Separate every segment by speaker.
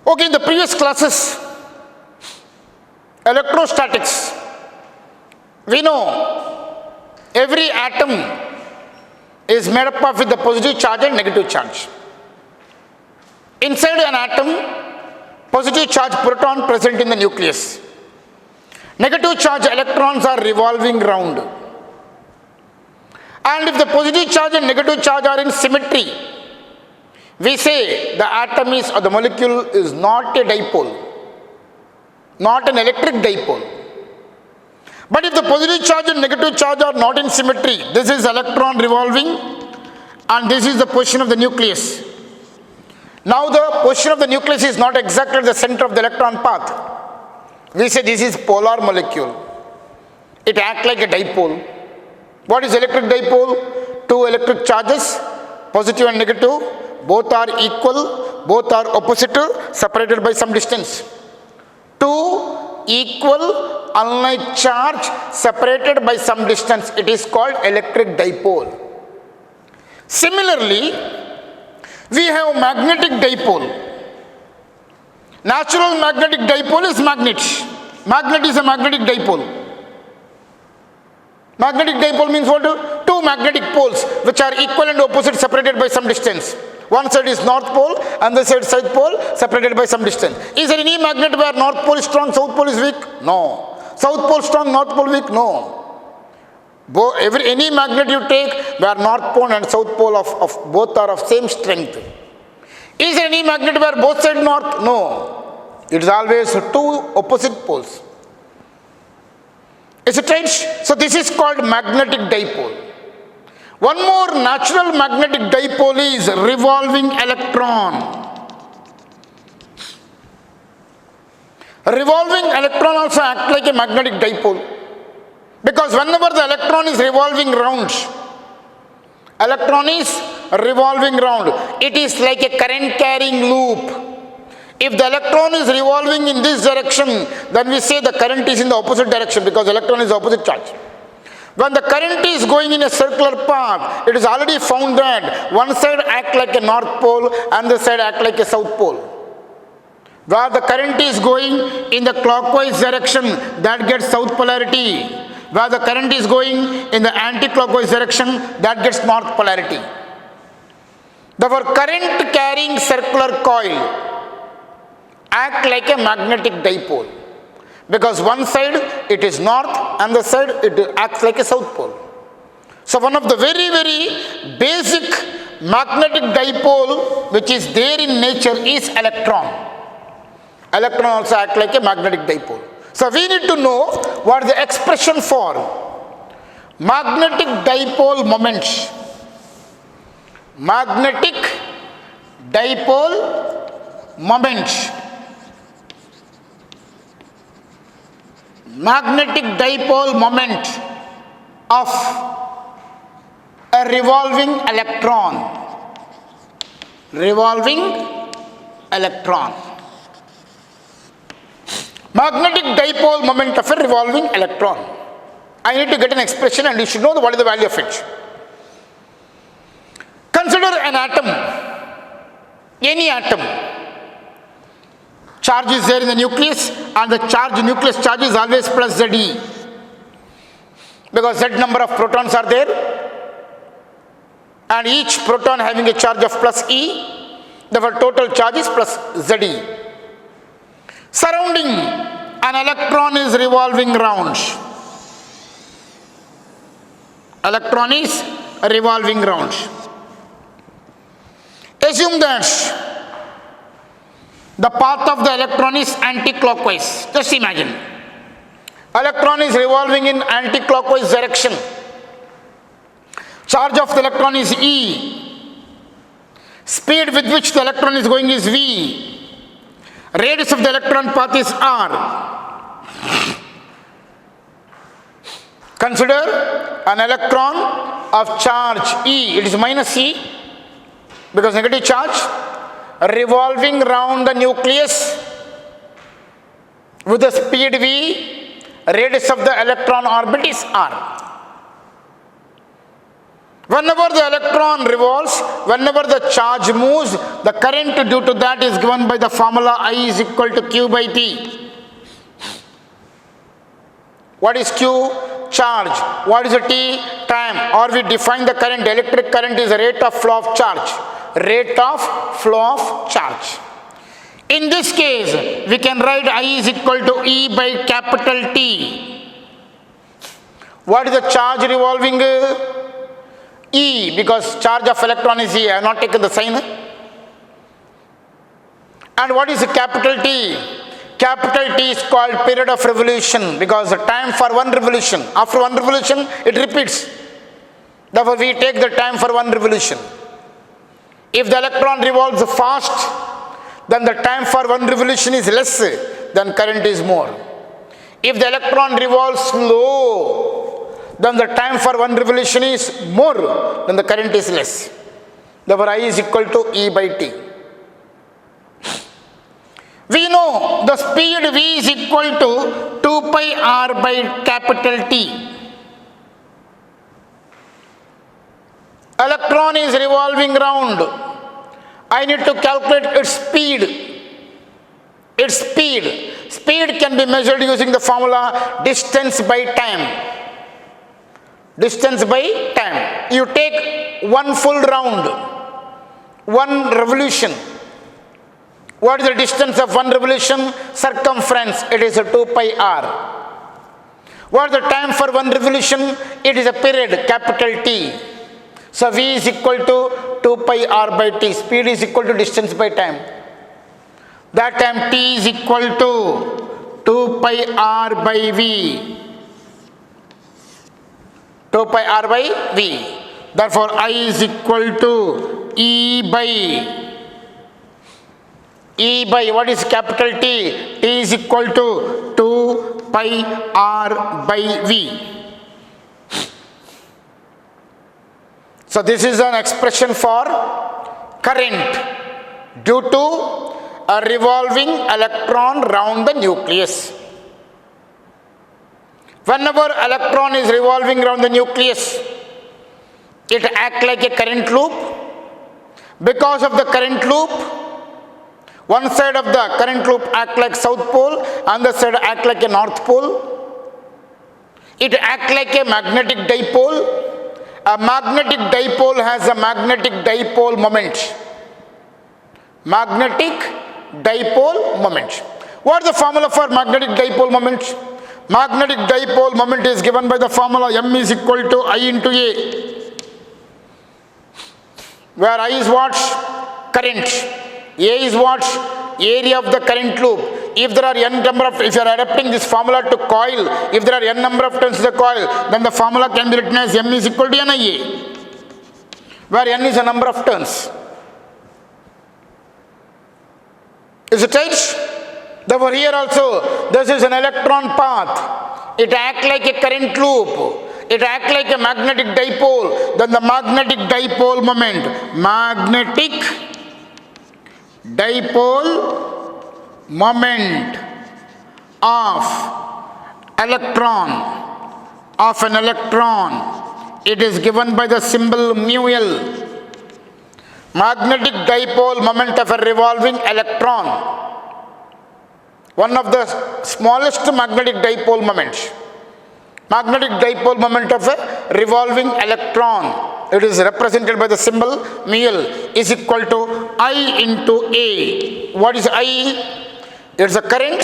Speaker 1: Okay, in the previous classes, electrostatics, we know every atom is made up of with the positive charge and negative charge. Inside an atom, positive charge proton present in the nucleus. Negative charge electrons are revolving round. And if the positive charge and negative charge are in symmetry, we say the atom is or the molecule is not a dipole, not an electric dipole. But if the positive charge and negative charge are not in symmetry, this is electron revolving and this is the position of the nucleus. Now the position of the nucleus is not exactly the center of the electron path. We say this is polar molecule. It acts like a dipole. What is electric dipole? Two electric charges, positive and negative, both are equal, both are opposite, separated by some distance. Two equal unlike charge separated by some distance. It is called electric dipole. Similarly, we have magnetic dipole. Natural magnetic dipole is magnet. Magnet is a magnetic dipole. Magnetic dipole means what? Two magnetic poles which are equal and opposite separated by some distance. One side is north pole and the side south pole separated by some distance. Is there any magnet where north pole is strong, south pole is weak? No. South pole strong, north pole weak? No. Any magnet you take where north pole and south pole of both are of same strength. Is there any magnet where both sides north? No. It is always two opposite poles. Is it right? So this is called magnetic dipole. One more natural magnetic dipole is revolving electron. Revolving electron also acts like a magnetic dipole. Because whenever the electron is revolving round, it is like a current carrying loop. If the electron is revolving in this direction, then we say the current is in the opposite direction because electron is opposite charge. When the current is going in a circular path, it is already found that one side acts like a north pole and the side acts like a south pole. Where the current is going in the clockwise direction, that gets south polarity. Where the current is going in the anti-clockwise direction, that gets north polarity. Therefore, current carrying circular coil act like a magnetic dipole because one side it is north and the side it acts like a south pole. So one of the very basic magnetic dipole which is there in nature is electron. Electron also act like a magnetic dipole. So we need to know what is the expression for magnetic dipole moment. Magnetic dipole moment. Magnetic dipole moment of a revolving electron. Revolving electron. Magnetic dipole moment of a revolving electron. I need to get an expression and you should know what is the value of it. Consider an atom. Any atom. Charge is there in the nucleus and the nucleus charge is always plus Ze because Z number of protons are there and each proton having a charge of plus E, therefore total charge is plus Ze. Surrounding an electron is revolving round. Electron is revolving round. Assume that the path of the electron is anti-clockwise. Just imagine. Electron is revolving in anti-clockwise direction. Charge of the electron is E. Speed with which the electron is going is V. Radius of the electron path is R. Consider an electron of charge E. It is minus E because negative charge. Revolving round the nucleus with the speed V, radius of the electron orbit is R. Whenever the electron revolves, whenever the charge moves, the current due to that is given by the formula I is equal to Q by T. What is Q? Charge. What is the T? Time. Or we define the current. Electric current is the rate of flow of charge. Rate of flow of charge. In this case, we can write I is equal to E by capital T. What is the charge revolving? E, because charge of electron is E. I have not taken the sign. And what is the capital T? Capital T is called period of revolution, because the time for one revolution. After one revolution, it repeats. Therefore, we take the time for one revolution. If the electron revolves fast, then the time for one revolution is less, then current is more. If the electron revolves slow, then the time for one revolution is more, then the current is less. Therefore, I is equal to E by T. We know the speed V is equal to 2 pi R by capital T. Electron is revolving round. I need to calculate its speed. Its speed. Speed can be measured using the formula distance by time. Distance by time. You take one full round, one revolution. What is the distance of one revolution? Circumference. It is a 2 pi R. What is the time for one revolution? It is a period, capital T. So V is equal to 2 pi R by T. Speed is equal to distance by time. That time T is equal to 2 pi R by V. 2 pi R by V. Therefore, I is equal to E by what is capital T? T is equal to 2 pi R by V. So this is an expression for current due to a revolving electron round the nucleus. Whenever electron is revolving around the nucleus, it acts like a current loop. Because of the current loop, one side of the current loop acts like south pole, another side acts like a north pole. It acts like a magnetic dipole. A magnetic dipole has a magnetic dipole moment. Magnetic dipole moment. What is the formula for magnetic dipole moment? Magnetic dipole moment is given by the formula M is equal to I into A, where I is what? Current. A is what? Area of the current loop. If there are n number of, if you are adapting this formula to coil, if there are n number of turns in the coil, then the formula can be written as M is equal to NIA, where n is a number of turns. Is it right? Therefore, here also, this is an electron path. It acts like a current loop. It acts like a magnetic dipole. Then the magnetic dipole moment. Magnetic dipole moment of an electron. It is given by the symbol mu L. Magnetic dipole moment of a revolving electron. One of the smallest magnetic dipole moments. Magnetic dipole moment of a revolving electron. It is represented by the symbol mu L is equal to I into A. What is I? It is a current,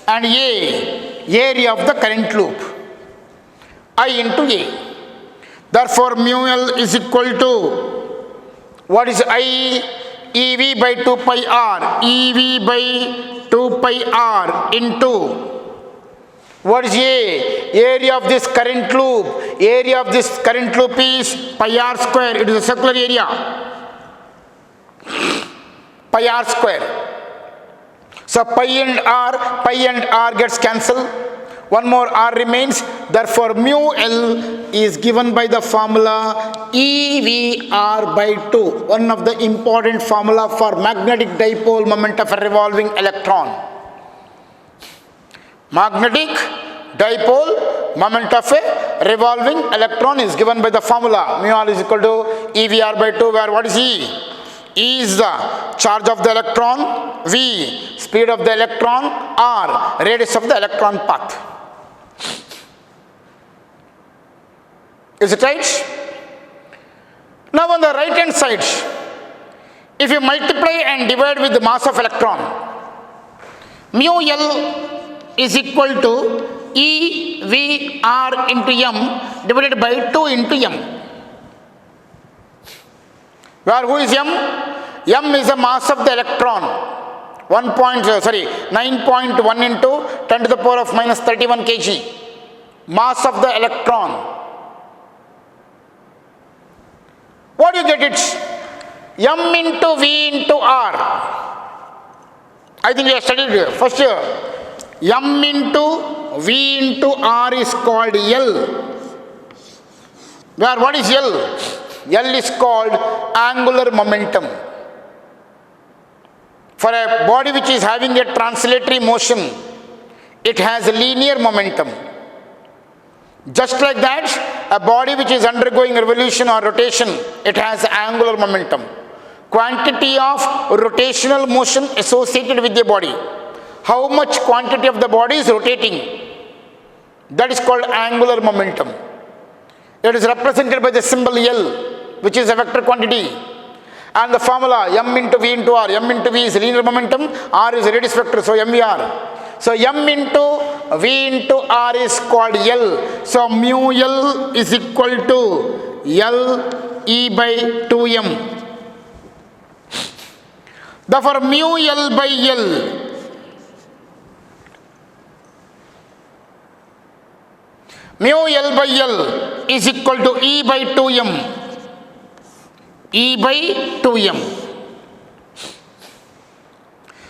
Speaker 1: and A, area of the current loop. I into A. Therefore, mu L is equal to, what is I? EV by 2 pi R. EV by 2 pi R into, what is A? Area of this current loop. Area of this current loop is pi R square. It is a circular area. Pi R square. So pi and R gets cancelled. One more R remains. Therefore, mu L is given by the formula EVR by 2. One of the important formula for magnetic dipole moment of a revolving electron. Magnetic dipole moment of a revolving electron is given by the formula mu r is equal to EVR by 2, where what is E? E is the charge of the electron, V speed of the electron, R radius of the electron path. Is it right? Now on the right hand side, if you multiply and divide with the mass of electron, mu L is equal to EVR into M divided by 2 into M. Where who is M? M is the mass of the electron. 9.1 into 10 to the power of minus 31 kg. Mass of the electron. What do you get it? M into V into R. I think you have studied first year. M into V into R is called L. Where what is L? L is called angular momentum. For a body which is having a translatory motion, it has a linear momentum. Just like that, a body which is undergoing revolution or rotation, it has angular momentum. Quantity of rotational motion associated with the body. How much quantity of the body is rotating? That is called angular momentum. It is represented by the symbol L, which is a vector quantity. And the formula M into V into R. M into V is linear momentum, R is a radius vector, so MVR. So M into V into R is called L. So mu L is equal to L E by 2M. Therefore mu L by L is equal to E by 2M. E by 2M.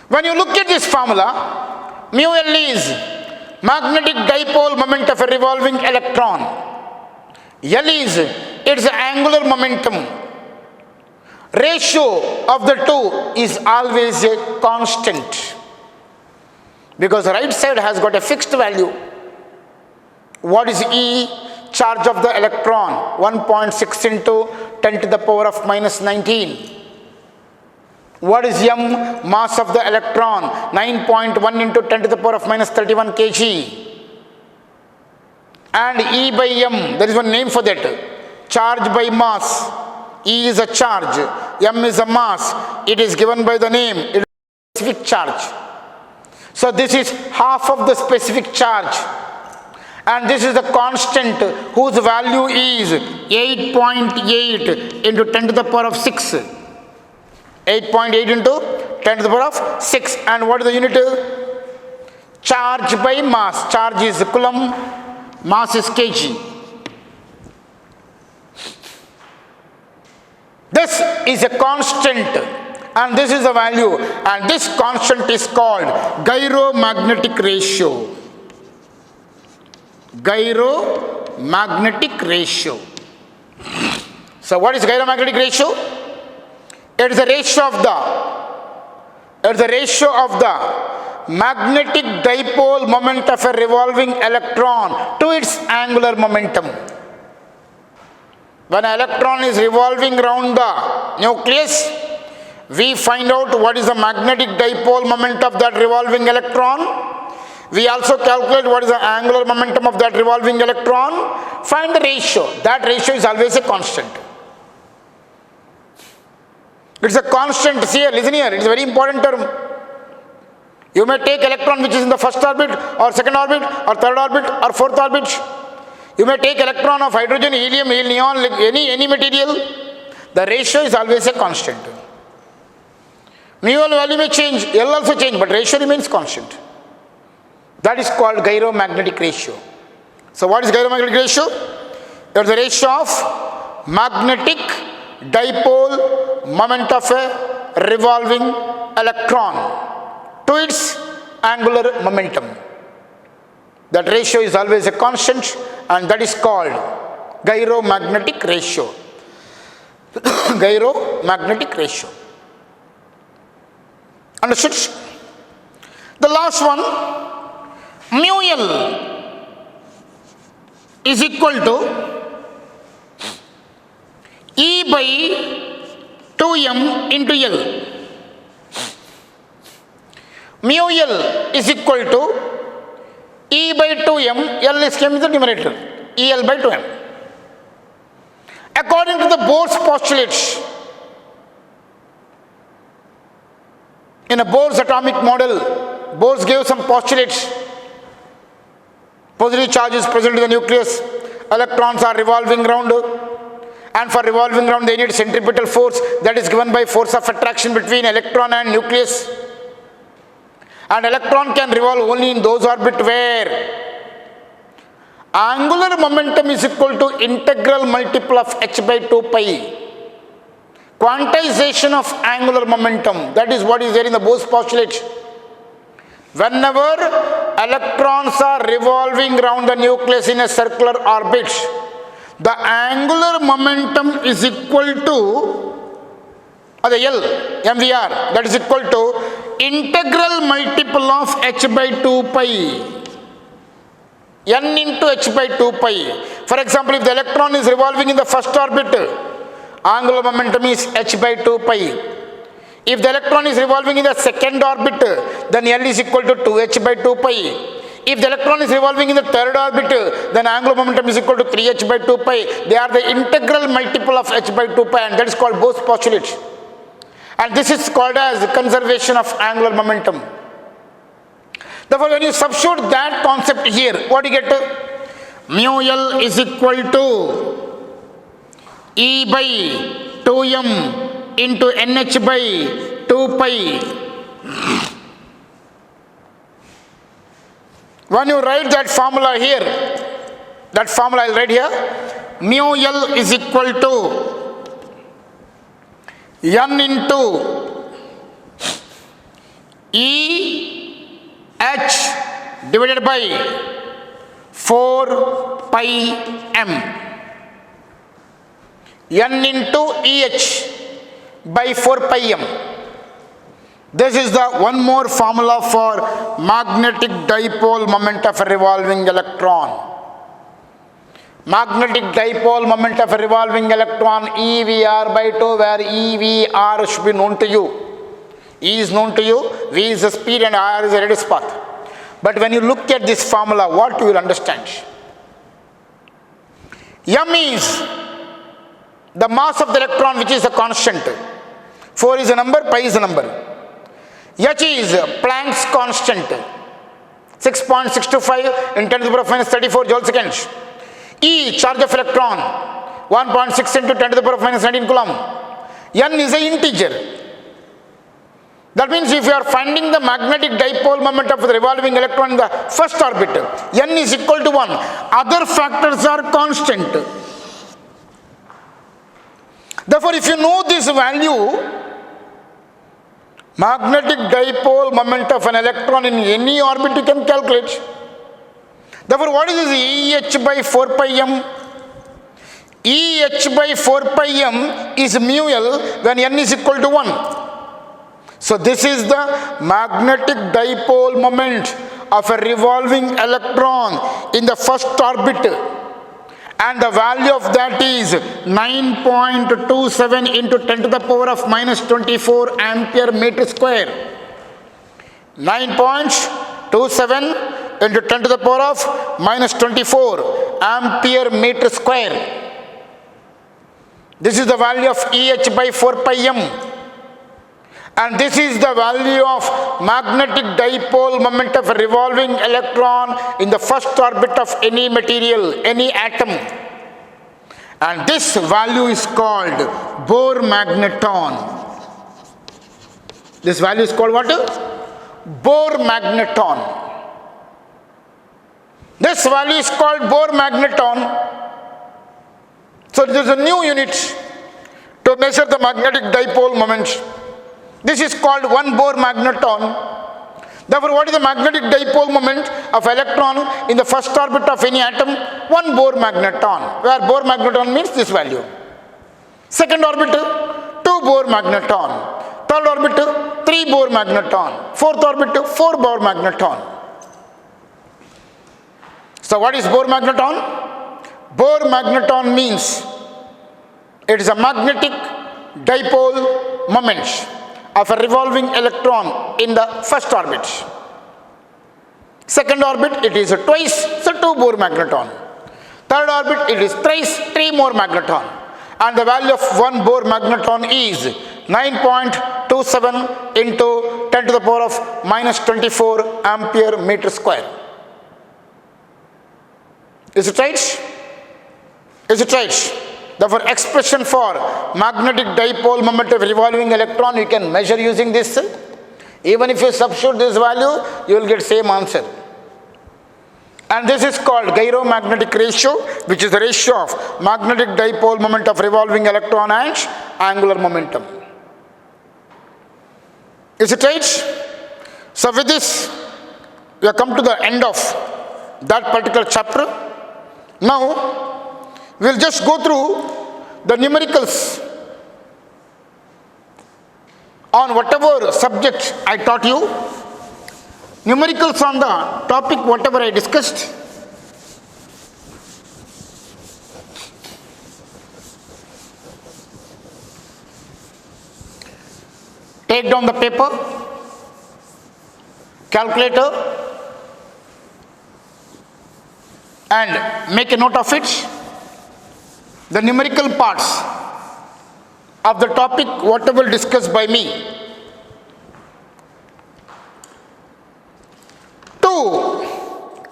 Speaker 1: When you look at this formula, mu L is magnetic dipole moment of a revolving electron. L is its angular momentum. Ratio of the two is always a constant, because the right side has got a fixed value. What is E? Charge of the electron, 1.6 into 10 to the power of minus 19. What is M? Mass of the electron, 9.1 into 10 to the power of minus 31 kg. And E by M, there is one name for that. Charge by mass. E is a charge, M is a mass. It is given by the name, it is a specific charge. So this is half of the specific charge. And this is the constant whose value is 8.8 into 10 to the power of 6. 8.8 into 10 to the power of 6. And what is the unit? Charge by mass. Charge is coulomb, mass is kg. This is a constant and this is the value, and this constant is called gyromagnetic ratio. Gyromagnetic ratio. So what is gyromagnetic ratio? It is the ratio of the magnetic dipole moment of a revolving electron to its angular momentum. When an electron is revolving around the nucleus, we find out what is the magnetic dipole moment of that revolving electron. We also calculate what is the angular momentum of that revolving electron. Find the ratio. That ratio is always a constant. It's a constant. See here, listen here. It's a very important term. You may take electron which is in the first orbit or second orbit or third orbit or fourth orbit. You may take electron of hydrogen, helium, neon, any material. The ratio is always a constant. Mu value may change, L also change, but ratio remains constant. That is called gyromagnetic ratio. So what is gyromagnetic ratio? It is the ratio of magnetic dipole moment of a revolving electron to its angular momentum. That ratio is always a constant, and that is called gyromagnetic ratio. Gyromagnetic ratio. Understood? The last one, mu L. is equal to E by 2m into L. Mu L is equal to E by 2m, L is came in the numerator, EL by 2m. According to the Bohr's postulates, in a Bohr's atomic model, Bohr gave some postulates. Positive charge is present in the nucleus, electrons are revolving round, and for revolving round they need centripetal force that is given by force of attraction between electron and nucleus. And electron can revolve only in those orbits where angular momentum is equal to integral multiple of h by 2 pi. Quantization of angular momentum, that is what is there in the Bohr's postulate. Whenever electrons are revolving around the nucleus in a circular orbit, the angular momentum is equal to the L, MVR, that is equal to integral multiple of h by 2 pi. N into h by 2 pi. For example, if the electron is revolving in the first orbit, angular momentum is h by 2 pi. If the electron is revolving in the second orbit, then L is equal to 2h by 2 pi. If the electron is revolving in the third orbit, then angular momentum is equal to 3h by 2 pi. They are the integral multiple of h by 2 pi, and that is called Bohr's postulate. And this is called as conservation of angular momentum. Therefore, when you substitute that concept here, what do you get? Mu L is equal to E by 2m into NH by 2 pi. When you write that formula here, that formula I'll write here, mu L is equal to N into E H divided by 4 pi m. N into EH by 4 pi m. This is the one more formula for magnetic dipole moment of a revolving electron. Magnetic dipole moment of a revolving electron, EVR by 2, where EVR should be known to you. E is known to you, V is the speed and R is the radius path. But when you look at this formula, what you will understand? M is the mass of the electron, which is a constant. 4 is a number, pi is a number. H is Planck's constant, 6.625 in 10 to the power of minus 34 joule seconds. E, charge of electron, 1.6 into 10 to the power of minus 19 coulomb. N is an integer. That means if you are finding the magnetic dipole moment of the revolving electron in the first orbit, N is equal to 1. Other factors are constant. Therefore, if you know this value, magnetic dipole moment of an electron in any orbit you can calculate. Therefore, what is this EH by 4 pi m? EH by 4 pi m is mu L when N is equal to 1. So, this is the magnetic dipole moment of a revolving electron in the first orbit. And the value of that is 9.27 into 10 to the power of minus 24 ampere meter square. 9.27 into 10 to the power of minus 24 ampere meter square. This is the value of EH by 4 pi m. And this is the value of magnetic dipole moment of a revolving electron in the first orbit of any material, any atom. And this value is called Bohr magneton. This value is called what? Bohr magneton. This value is called Bohr magneton. So there is a new unit to measure the magnetic dipole moment. This is called 1 Bohr magneton. Therefore, what is the magnetic dipole moment of electron in the first orbit of any atom? 1 Bohr magneton, where Bohr magneton means this value. Second orbit, 2 Bohr magneton. Third orbit, 3 Bohr magneton. Fourth orbit, 4 Bohr magneton. So, what is Bohr magneton? Bohr magneton means it is a magnetic dipole moment of a revolving electron in the first orbit. Second orbit, it is twice, so 2 Bohr magneton. Third orbit, it is thrice, 3 more magneton. And the value of 1 Bohr magneton is 9.27 into 10 to the power of minus 24 ampere meter square. Is it right? Is it right? Therefore, expression for magnetic dipole moment of revolving electron you can measure using this. Even if you substitute this value, you will get same answer. And this is called Gyromagnetic Ratio, which is the ratio of magnetic dipole moment of revolving electron and angular momentum. Is it right? So with this, we have come to the end of that particular chapter. Now, we will just go through the numericals on whatever subject I taught you. Numericals on the topic whatever I discussed. Take down the paper, calculator, and make a note of it. The numerical parts of the topic whatever discussed by me. 2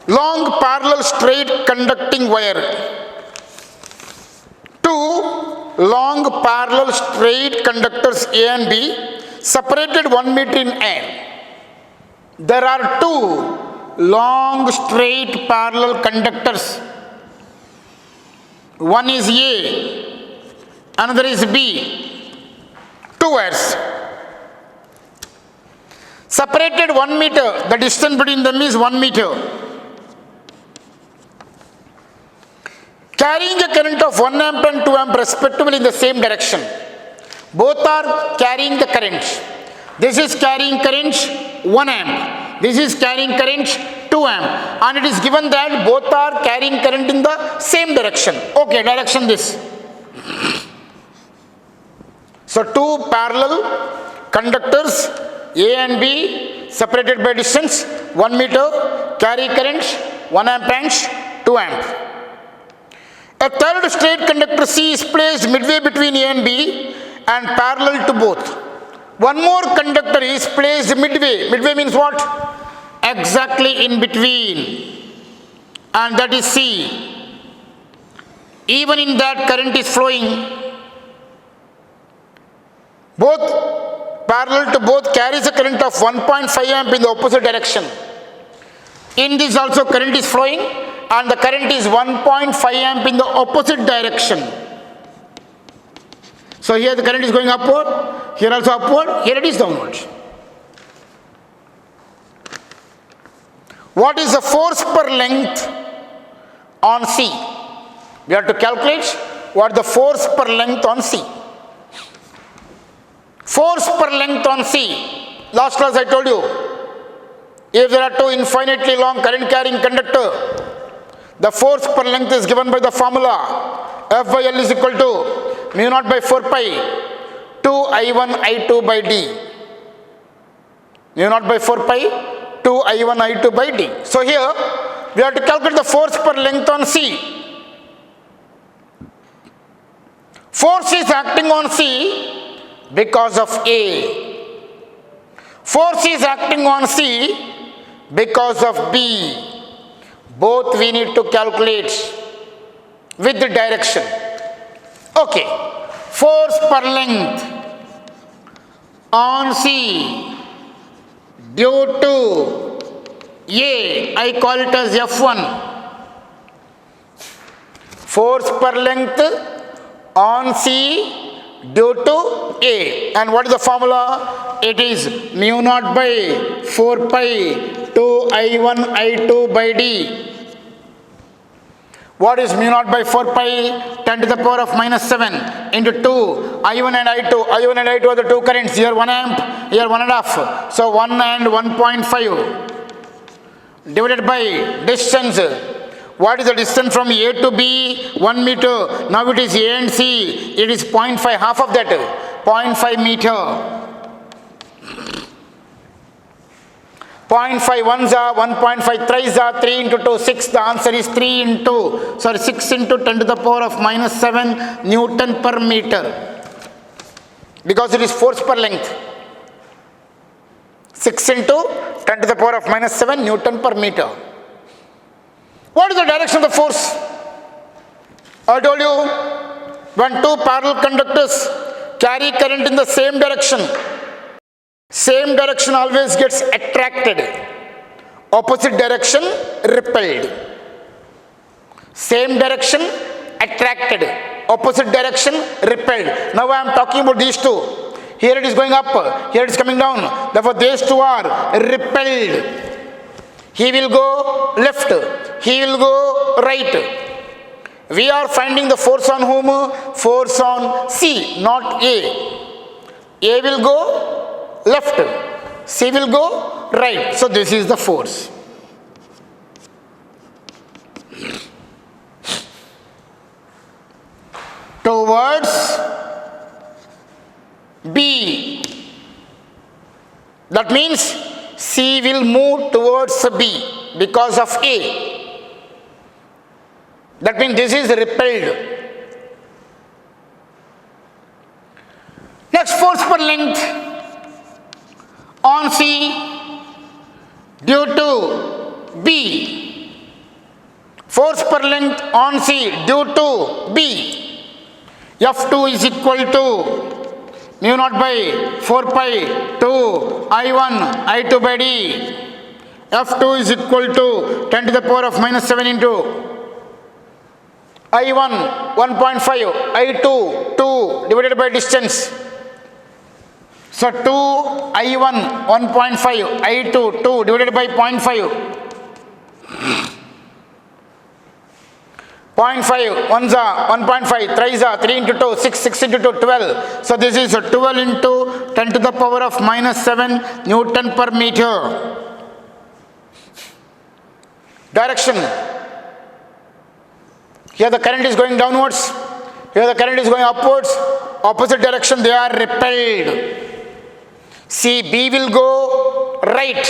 Speaker 1: long parallel straight conducting wire. 2 long parallel straight conductors A and B separated 1 meter in air. There are 2 long straight parallel conductors. One is A, another is B. 2 wires. Separated 1 meter, the distance between them is 1 meter. Carrying a current of 1 amp and 2 amp respectively in the same direction. Both are carrying the current. This is carrying current 1 amp. This is carrying current 2 amp. And it is given that both are carrying current in the same direction. Okay, direction this. So 2 parallel conductors A and B separated by distance 1 meter, carry current 1 amp and 2 amp. A third straight conductor C is placed midway between A and B and parallel to both. One more conductor is placed midway. Midway means what? Exactly in between. And that is C. Even in that current is flowing. Both parallel to both carries a current of 1.5 amp in the opposite direction. In this also current is flowing and the current is 1.5 amp in the opposite direction. So here the current is going upward, here also upward, here it is downward. What is the force per length on C? We have to calculate what the force per length on C. Force per length on C. Last class I told you, if there are 2 infinitely long current carrying conductor, the force per length is given by the formula F by L is equal to mu naught by 4 pi 2 I1 I2 by D. Mu naught by 4 pi 2 I1 I2 by D. So here we have to calculate the force per length on C. Force is acting on C because of A. Force is acting on C because of B. Both we need to calculate with the direction. Okay. Force per length on C due to A, I call it as F1. Force per length on C due to A. And what is the formula? It is mu naught by 4 pi 2 I1 I2 by D. What is mu naught by 4 pi 10 to the power of minus 7 into 2 I1 and I2. I1 and I2 are the 2 currents. Here 1 amp, here 1.5. So 1 and 1.5 divided by distance What is the distance from A to B? 1 meter. Now it is A and C. It is 0.5, half of that. 0.5 meter. 0.5 ones are 1.5 thrice are 3 into 2, 6. The answer is 6 into 10 to the power of minus 7 Newton per meter. Because it is force per length. 6 into 10 to the power of minus 7 Newton per meter. What is the direction of the force? I told you, when two parallel conductors carry current in the same direction always gets attracted. Opposite direction repelled. Same direction attracted. Opposite direction repelled. Now I am talking about these two. Here it is going up, here it is coming down. Therefore these two are repelled. He will go left, he will go right. We are finding the force on whom? Force on C, not A. A will go left, C will go right. So this is the force. Towards B. That means C will move towards B because of A. That means this is repelled. Next, force per length on C due to B. Force per length on C due to B. F2 is equal to mu naught by 4 pi to I1 I2 by D. F2 is equal to 10 to the power of minus 7 into I1 1.5 I2 2 divided by distance. So 2 I1 1.5 I2 2 divided by 0.5. 0.5 ones are 1.5 thrice are 3 into 2 6 into 2 12. So this is 12 into 10 to the power of minus 7 Newton per meter. Direction. Here the current is going downwards, here the current is going upwards. Opposite direction they are repelled. See, B will go right,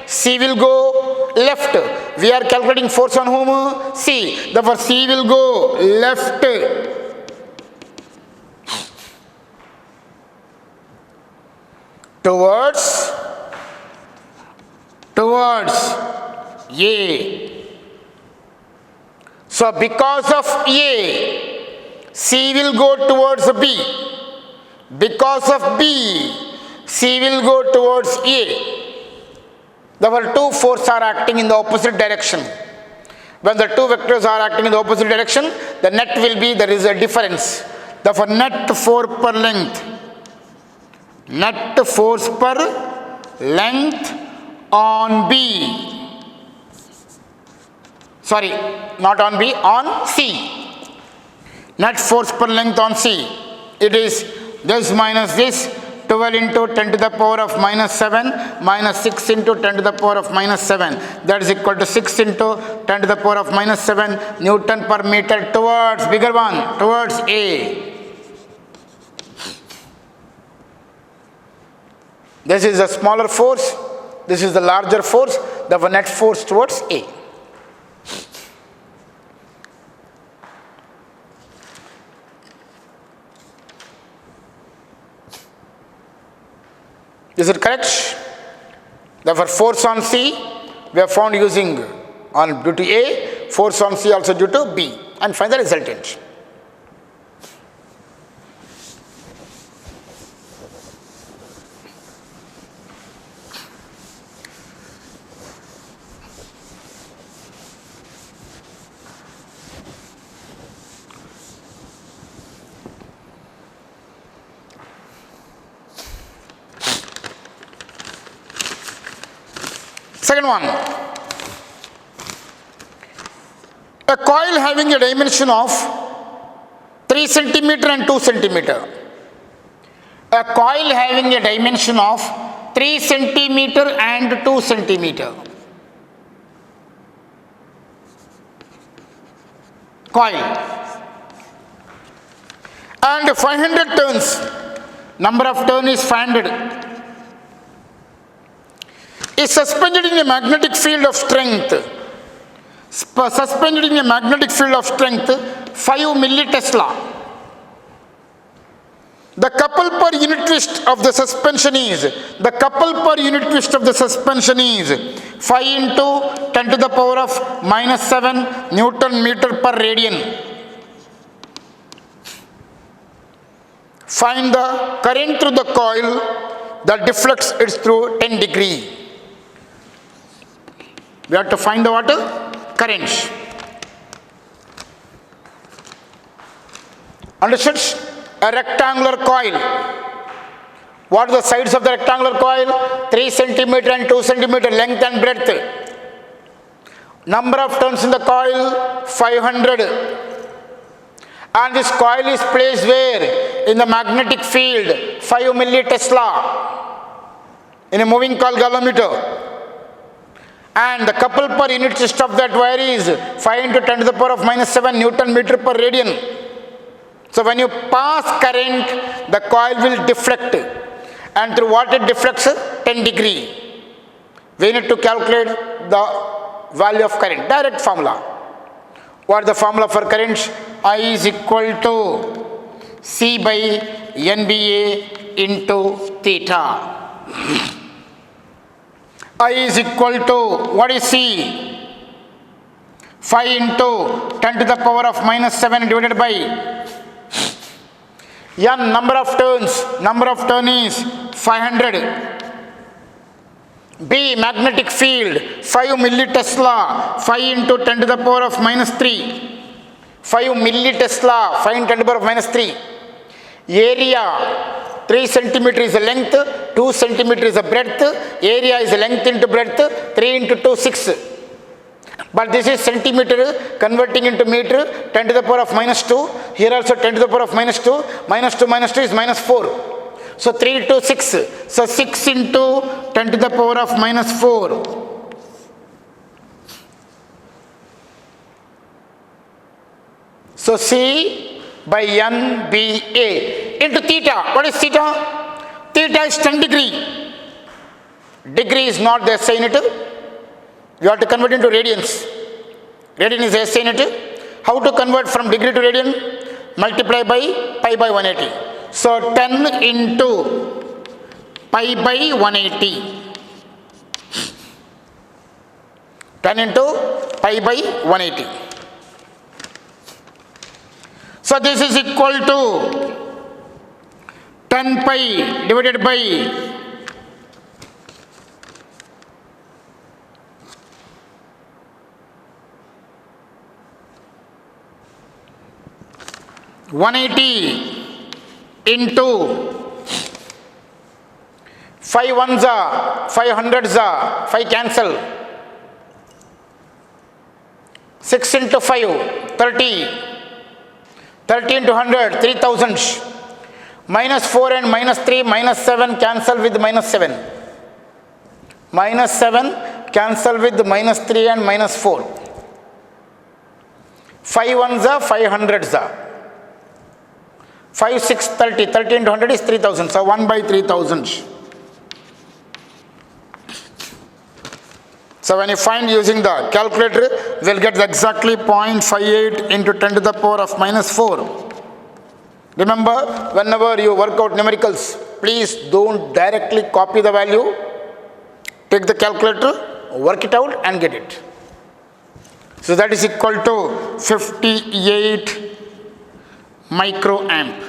Speaker 1: C will go left. We are calculating force on whom? C. Therefore C will go left. Towards A. So because of A, C will go towards B. Because of B, C will go towards A. Therefore, two forces are acting in the opposite direction. When the two vectors are acting in the opposite direction, the net will be, there is a difference. Therefore, net force per length on B. Sorry, not on B, on C. Net force per length on C. It is this minus this. 12 into 10 to the power of minus 7 minus 6 into 10 to the power of minus 7. That is equal to 6 into 10 to the power of minus 7 Newton per meter towards, bigger one, towards A. This is a smaller force, this is the larger force, the net force towards A. Is it correct? Therefore, force on C we have found using on due to A, force on C also due to B, and find the resultant. Second one, a coil having a dimension of 3 centimeter and 2 centimeter. A coil having a dimension of 3 centimeter and 2 centimeter. coil. And 500 turns, number of turns is 500, is suspended in a magnetic field of strength. Suspended in a magnetic field of strength 5 millitesla. The couple per unit twist of the suspension is, 5 into 10 to the power of minus 7 Newton meter per radian. Find the current through the coil that deflects it through 10 degree. We have to find the what? Current. Understood? A rectangular coil. What are the sides of the rectangular coil? 3 centimeter and 2 centimeter length and breadth. Number of turns in the coil 500. And this coil is placed where? In the magnetic field 5 millitesla in a moving coil galvanometer. And the couple per unit twist of that wire is 5 into 10 to the power of minus 7 Newton meter per radian. So when you pass current, the coil will deflect. And through what it deflects? 10 degree. We need to calculate the value of current. Direct formula. What is the formula for current? I is equal to C by NBA into theta. I is equal to, what is C? 5 into 10 to the power of minus 7 divided by N, number of turns is 500. B, magnetic field 5 millitesla, 5 into 10 to the power of minus 3. 5 millitesla, 5 into 10 to the power of minus 3. Area 3 centimeter is the length, 2 centimeter is the breadth, area is the length into breadth, 3 into 2, 6. But this is centimeter, converting into meter, 10 to the power of minus 2. Here also 10 to the power of minus 2. Minus 2 minus 2 is minus 4. So 3 to 6. So 6 into 10 to the power of minus 4. So C by NBA into theta. What is theta? Theta is 10 degree. Degree is not the SI unit. You have to convert into radians. Radian is SI unit. How to convert from degree to radian? Multiply by pi by 180. So 10 into pi by 180. 10 into pi by 180. So this is equal to 10 pi divided by 180 into 5 ones are 5 hundreds are 5 cancel. 6 into 5 30. 30 into 100 3000. Minus 4 and minus 3 minus 7 cancel with minus 7. Minus 7 cancel with minus 3 and minus 4. 5 ones are 5 hundreds are 5 6 30. 30 into 100 is 3000. So 1 by 3000. So when you find using the calculator, we will get exactly 0.58 into 10 to the power of minus 4. Remember, whenever you work out numericals, please don't directly copy the value. Take the calculator, work it out and get it. So that is equal to 58 microamp.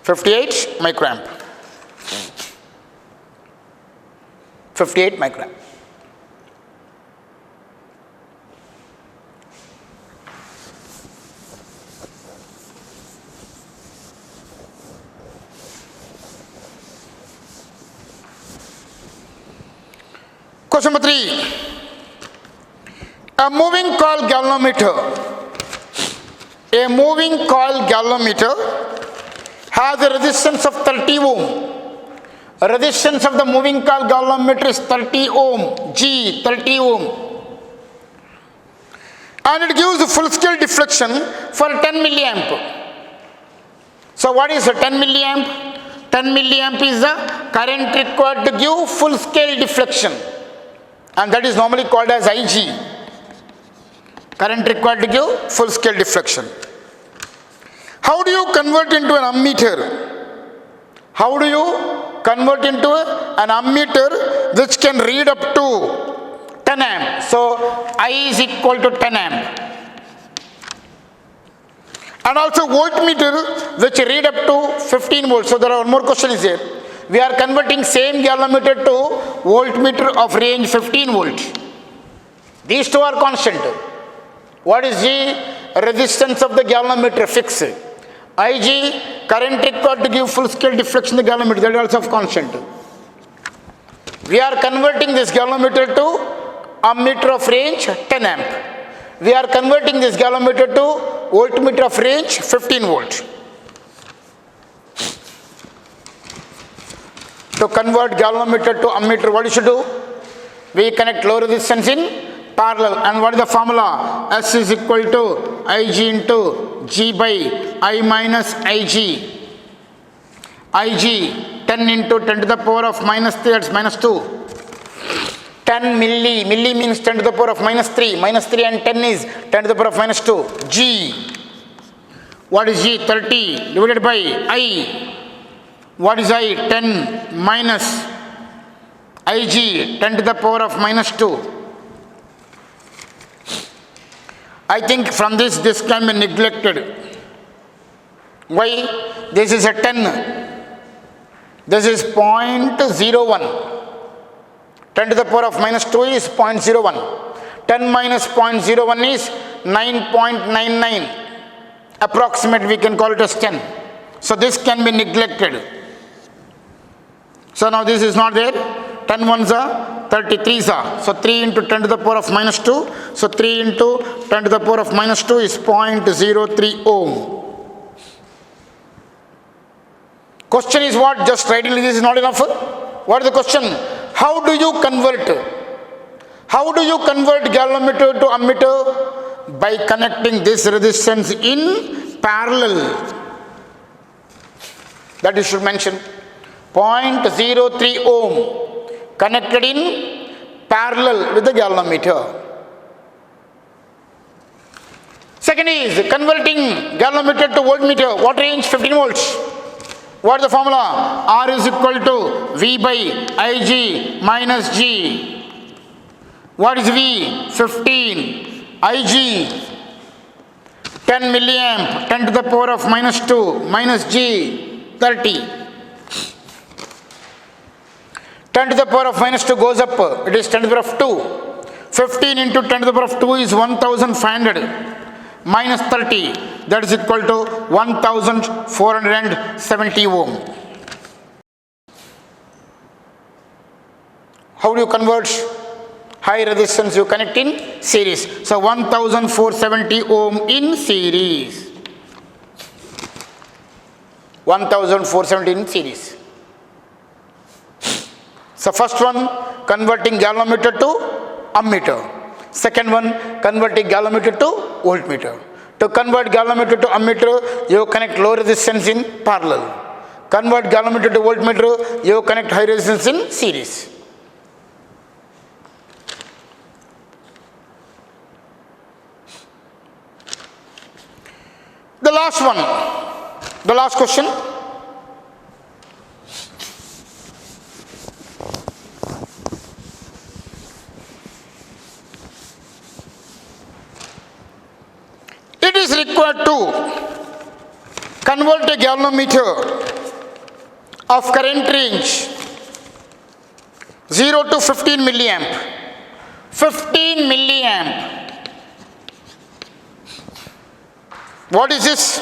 Speaker 1: 58 microamp. 58 microamp. Question number 3. A moving coil galvanometer. A moving coil galvanometer has a resistance of 30 ohm. Resistance of the moving coil galvanometer is 30 ohm. G 30 ohm. and it gives full scale deflection for 10 milliamp. So what is a 10 milliamp? 10 milliamp is the current required to give full scale deflection, and that is normally called as Ig. Current required to give full scale deflection. How do you convert into an ammeter? How do you convert into an ammeter which can read up to 10 amp? So I is equal to 10 amp. And also voltmeter which read up to 15 volts. So there are one more question is here. We are converting same galvanometer to voltmeter of range 15 volt. These two are constant. What is the resistance of the galvanometer? Fixed. Ig, current required to give full scale deflection the galvanometer, that is also of constant. We are converting this galvanometer to ammeter of range 10 amp. We are converting this galvanometer to voltmeter of range 15 volt. To convert galvanometer to ammeter, what you should do? We connect low resistance in parallel. And what is the formula? S is equal to Ig into G by I minus Ig. Ig 10 into 10 to the power of minus 3, that's minus 2. 10 milli, milli means 10 to the power of minus 3. Minus 3 and 10 is 10 to the power of minus 2. G. What is G? 30 divided by I. What is I? 10 minus Ig, 10 to the power of minus 2. I think from this can be neglected. Why? This is a 10. This is 0.01. 10 to the power of minus 2 is 0.01. 10 minus 0.01 is 9.99. Approximate, we can call it as 10. So this can be neglected. So now this is not there. 10 ones are 33s are. So 3 into 10 to the power of minus 2. So 3 into 10 to the power of minus 2 is 0.03 ohm. Question is what? Just writing this is not enough. What is the question? How do you convert? How do you convert galvanometer to ammeter? By connecting this resistance in parallel. That you should mention. 0.03 ohm connected in parallel with the galvanometer. Second is converting galvanometer to voltmeter. What range? 15 volts. What is the formula? R is equal to V by Ig minus G. What is V? 15. Ig 10 milliamp, 10 to the power of minus 2 minus G 30. 10 to the power of minus 2 goes up, it is 10 to the power of 2. 15 into 10 to the power of 2 is 1500 minus 30, that is equal to 1470 ohm. How do you convert high resistance? You connect in series. So 1470 ohm in series. 1470 in series. So first one, converting galvanometer to ammeter. Second one, converting galvanometer to voltmeter. To convert galvanometer to ammeter, you connect low resistance in parallel. Convert galvanometer to voltmeter, you connect high resistance in series. The last one, the last question. It is required to convert a galvanometer of current range 0 to 15 milliamp. 15 milliamp. What is this?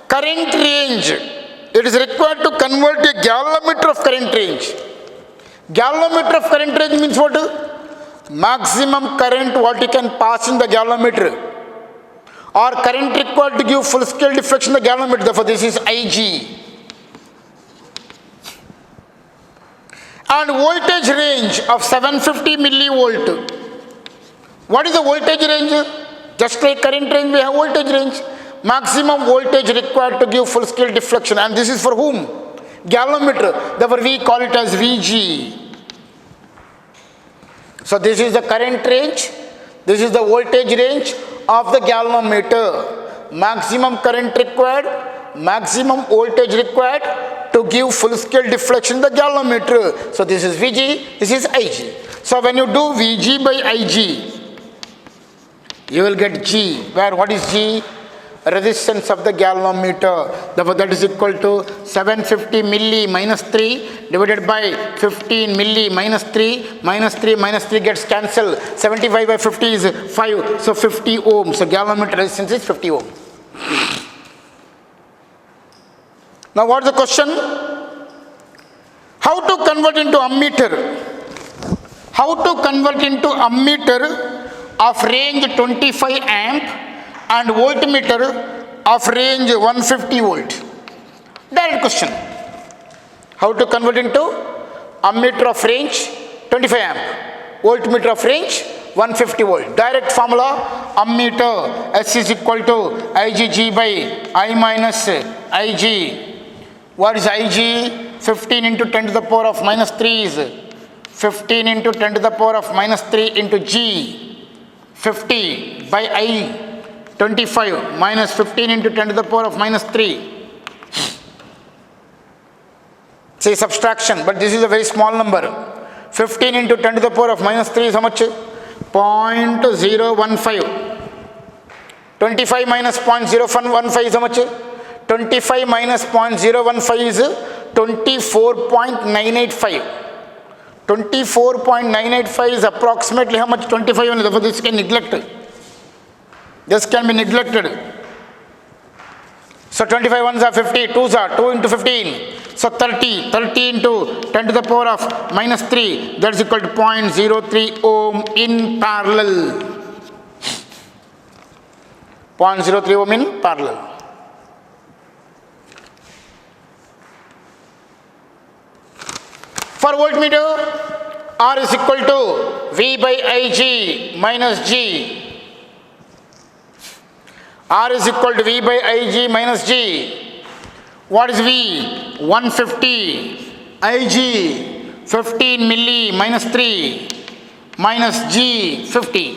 Speaker 1: Current range. It is required to convert a galvanometer of current range. Galvanometer of current range means what? Maximum current what you can pass in the galvanometer, or current required to give full scale deflection in the galvanometer. Therefore, this is Ig. And voltage range of 750 millivolt. What is the voltage range? Just like current range, we have voltage range. Maximum voltage required to give full scale deflection. And this is for whom? Galvanometer. Therefore, we call it as VG. So this is the current range. This is the voltage range of the galvanometer. Maximum current required, maximum voltage required to give full scale deflection in the galvanometer. So this is VG, this is IG. So when you do VG by IG, you will get G, where what is G? Resistance of the galvanometer. Therefore, that is equal to 750 milli minus 3 divided by 15 milli minus 3 minus 3 minus 3 gets cancelled. 75 by 50 is 5, so 50 ohm. So galvanometer resistance is 50 ohm. Now what is the question? How to convert into ammeter? How to convert into ammeter of range 25 amp and voltmeter of range 150 volt? Direct question. How to convert into ammeter of range 25 amp, voltmeter of range 150 volt. Direct formula, ammeter S is equal to IgG by I minus Ig. What is Ig? 15 into 10 to the power of minus 3 is 15 into 10 to the power of minus 3 into G. 50 by I 25 minus 15 into 10 to the power of minus 3. Say subtraction, but this is a very small number. 15 into 10 to the power of minus 3 is how much? 0.015. 25 minus 0.015 is how much? 25 minus 0.015 is 24.985. 24.985 is approximately how much? 25. Therefore, this can neglect. This can be neglected. So 25 ones are 50, 2s are 2 into 15. So 30, 30 into 10 to the power of minus 3, that is equal to 0.03 ohm in parallel. 0.03 ohm in parallel. For voltmeter, R is equal to V by Ig minus G. R is equal to V by Ig minus G. What is V? 150. Ig 15 milli minus 3 minus G 50.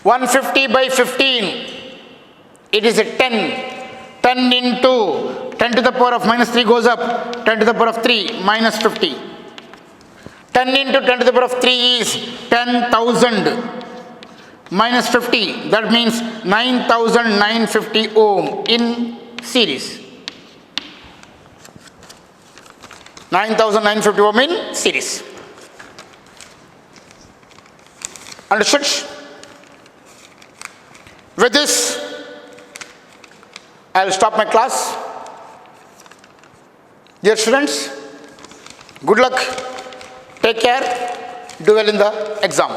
Speaker 1: 150 by 15. It is a 10. 10 into 10 to the power of minus 3 goes up. 10 to the power of 3 minus 50. 10 into 10 to the power of 3 is 10,000. Minus 50, that means 9,950 ohm in series. 9,950 ohm in series. Understood? With this, I will stop my class. Dear students, good luck, take care, do well in the exam.